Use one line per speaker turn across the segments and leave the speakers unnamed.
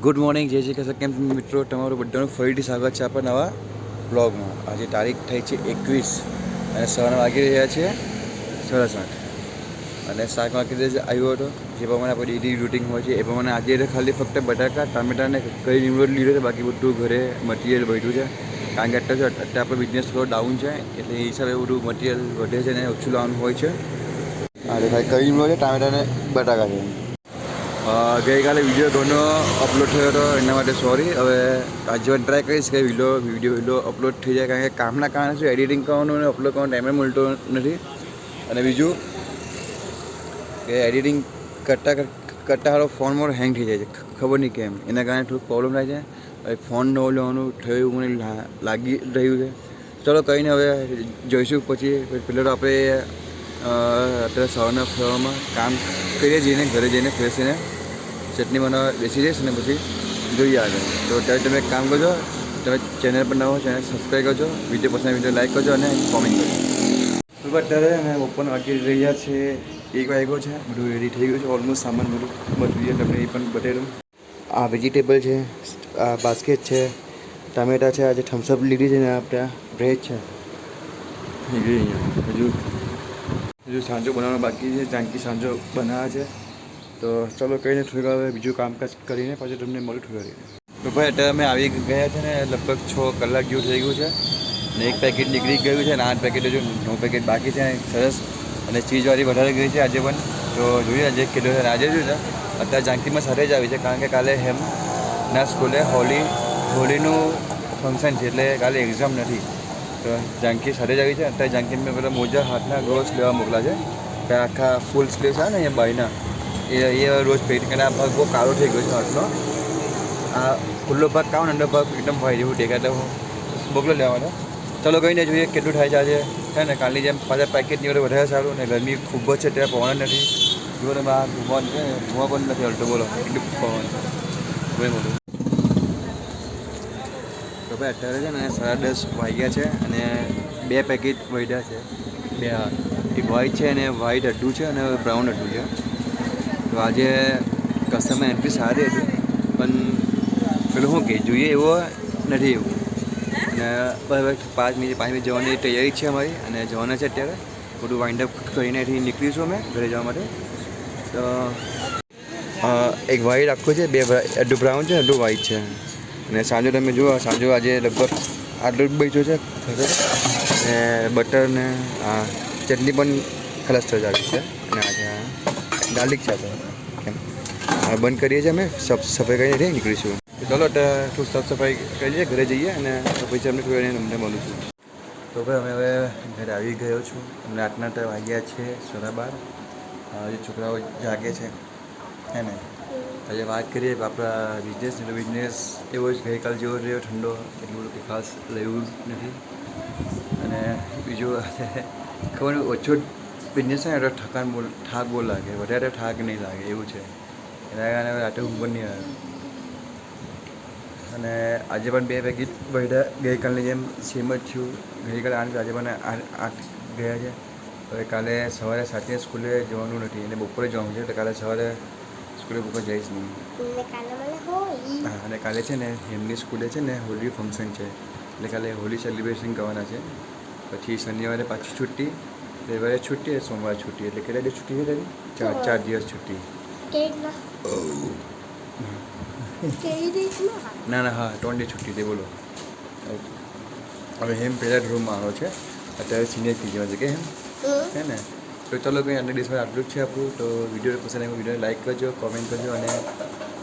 Good morning જય શ્રી કૃષ્ણ. કેમ મિત્રો તમારું બધાનું ફરીથી સ્વાગત છે આપણા નવા બ્લોગમાં. આજે તારીખ થઈ છે 21 અને સવારના વાગી રહ્યા છે 8:30 અને 7 વાગે આવ્યો હતો. જે પ્રમાણે આપણે ડેલી રૂટિન હોય છે એ પ્રમાણે આજે ખાલી ફક્ત બટાકા ટામેટા ને કઈ લીમડો લીધો છે. બાકી બધું ઘરે મટીરિયલ બેઠું છે. કારણ કે અત્યારે આપણો બિઝનેસ થોડો ડાઉન છે એટલે એ હિસાબે બધું મટીરિયલ વધે છે ને ઓછું લાવવાનું હોય છે. આજે ખાલી કઈ લીમડો છે, ટામેટા ને બટાકા છે. ગઈકાલે વિડીયો ઘણો અપલોડ થયો હતો એના માટે સોરી. હવે આજે પણ ટ્રાય કરીશ કે વિડીયો અપલોડ થઈ જાય. કારણ કે કામના કારણે શું એડિટિંગ કરવાનું અને અપલોડ કરવાનો ટાઈમે મળતો નથી. અને બીજું કે એડિટિંગ કરતાં હારો ફોન મારો હેંગ થઈ જાય છે, ખબર નહીં કેમ. એના કારણે થોડુંક પ્રોબ્લેમ થાય છે. હવે ફોન નવો લેવાનું થયું મને લાગી રહ્યું છે. ચલો કંઈ નહીં, હવે જોઈશું પછી. પહેલાં તો આપણે અત્યારે સવારના ફ્લોરમાં કામ કરીએ જઈને ઘરે જઈને ફ્રેશ થઈને ચટણી બનાવવા બેસી જઈશ અને પછી જોઈએ આગળ. તો અત્યારે તમે એક કામ કરજો, તમે ચેનલ પર નવો ચેનલ સબસ્ક્રાઈબ કરજો, વિડીયો પસંદ વિડીયો લાઈક કરજો અને કોમેન્ટ કરજો. તો અત્યારે અમે ઓપન વાગી રહ્યા છે, 1 વાગ્યો છે. બધું રેડી થઈ ગયું છે ઓલમોસ્ટ. સામાન બધું મટીરિયલ તમને એ પણ બતાવેલું. આ વેજીટેબલ છે, આ બાસ્કેટ છે, ટામેટા છે, આજે થમ્સઅપ લીધી છે ને આપણે બ્રેડ છે. હજુ સાંજો બનાવવાનો બાકી છે. જાનકી સાંજો બનાવે છે. તો ચલો કહીને થોડીક હવે બીજું કામકાજ કરીને પાછું તમને મળું થોડી. તો ભાઈ અત્યારે અમે આવી ગયા છે ને લગભગ 6 કલાક જેવું થઈ ગયું છે ને એક પેકેટ નીકળી ગયું છે ને 8 પેકેટ હજુ 9 પેકેટ બાકી છે. સરસ અને ચીઝવાળી વધારે ગઈ છે આજે પણ. તો જોઈએ આજે કેટલું છે. આજે શું છે અત્યારે જાનકીમાં સાથે જ આવી છે કારણ કે કાલે હેમના સ્કૂલે હોળીનું ફંક્શન છે એટલે કાલે એક્ઝામ નથી. તો જાનકી સાથે જ આવી છે. અત્યારે જાનકીને બધા મોજા હાથના ગ્લોવ્સ લેવા મોકલા છે. કે આખા ફૂલ સ્લીવ્સ આવે ને અહીંયા બાયના એ રોજ પહેરી. કારણ આ ભાગ બહુ કાળો થઈ ગયો છે હાથનો. આ ખુલ્લો ભાગ કાઢો ને અંદર ભાગ એકદમ ભાઈ જેવું દેખાય. મોકલો લેવા માટે. ચલો કંઈ નહીં, જોઈએ કેટલું થાય છે આજે. છે ને કાલની જેમ પાછા પેકેટની વડે વધારે સારું. ને ગરમી ખૂબ જ છે ત્યાં પવન નથી. જુઓ તમે આ ધુમ્મા છે ધુમ્મા પણ નથી હલતો. બોલો એટલું પવન બહુ મોટું. તો ભાઈ અત્યારે છે ને 10:30 વાગ્યા છે અને 2 પેકેટ વધ્યા છે. 2 એક વ્હાઈટ છે અને વ્હાઈટ અડ્ડું છે અને બ્રાઉન અડ્ડું છે. તો આજે કસ્ટમર એન્ટ્રી સારી હતી પણ પેલું શું કહે જોઈએ એવો નથી એવું. અને બરાબર 5 મિનિટ જવાની તૈયારી છે અમારી અને જવાના છે અત્યારે. બધું વાઇન્ડઅપ કરીને અહીંથી નીકળીશું અમે ઘરે જવા માટે. તો એક વ્હાઈટ આખું છે, 2 અડ્ડું બ્રાઉન છે, અડ્ડું વ્હાઈટ છે. અને સાંજો તમે જુઓ, સાંજો આજે લગભગ આટલું જ બચ્યું છે અને બટર ને ચટણી પણ ખલાસ થઈ આવી છે. અને આજે ગાર્લિક છે તો કેમ બંધ કરીએ છીએ અમે. સફાઈ કરીને નીકળીશું. તો ચલો થોડું સાફ સફાઈ કરીએ, ઘરે જઈએ અને પછી અમને થોડી તમને મળું છું. તો ભાઈ અમે હવે ઘરે આવી ગયો છું. અમને રાતના વાગ્યા છે 12:30. હજી છોકરાઓ જાગે છે હે ને. આજે વાત કરીએ આપણા બિઝનેસ એવો જ ગઈકાલ જેવો રહ્યો, ઠંડો. એટલું બધું કંઈ ખાસ રહ્યું નથી. અને બીજું ખબર ઓછો બિઝનેસ છે ને તો થાક બહુ લાગે, વધારે થાક નહીં લાગે એવું છે. એના કારણે રાતે ઊંઘ પણ નહીં આવે. અને આજે પણ 2 પેકેટ વધ્યા. ગઈકાલની જેમ સેમ જ થયું. ગઈકાલે 8, આજે પણ 8 ગયા છે. હવે કાલે સવારે 7 સ્કૂલે જવાનું નથી અને બપોરે જવાનું છે. એટલે કાલે સવારે સ્કૂલે બપોરે જઈશ નહીં. હા, અને કાલે છે ને એમની સ્કૂલે છે ને હોળી ફંક્શન છે એટલે કાલે હોળી સેલિબ્રેશન કરવાના છે. પછી શનિવારે પાછી છુટ્ટી, રવિવારે છુટ્ટી, સોમવારે છુટ્ટી. એટલે કેટલા દિવસ છુટ્ટી છે તારી? 4 દિવસ છુટ્ટી. ના હા 3 ડે છુટ્ટી છે. બોલો હવે હેમ પહેલા જ રૂમમાં આવ્યો છે. અત્યારે સિનિયર કીજીમાં છે કે હે ને. તો ચલો કંઈ આજના દિવસમાં આટલું જ છે આપણું. તો વિડીયો પસંદ આવ્યો વિડીયો લાઈક કરજો, કોમેન્ટ કરજો અને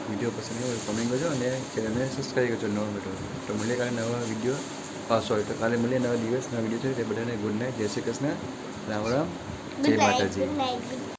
વિડીયો પસંદ આવ્યો કોમેન્ટ કરજો અને ચેનલને સબસ્ક્રાઈબ કરજો નવો વિડીયો. તો મળીએ કાલે નવા વિડીયો. સોરી, તો કાલે મળીએ નવા દિવસ નવા વિડીયો છે. તે બધાને ગુડ નાઇટ, જય શ્રી કૃષ્ણ, રામ રામ, જય માતાજી.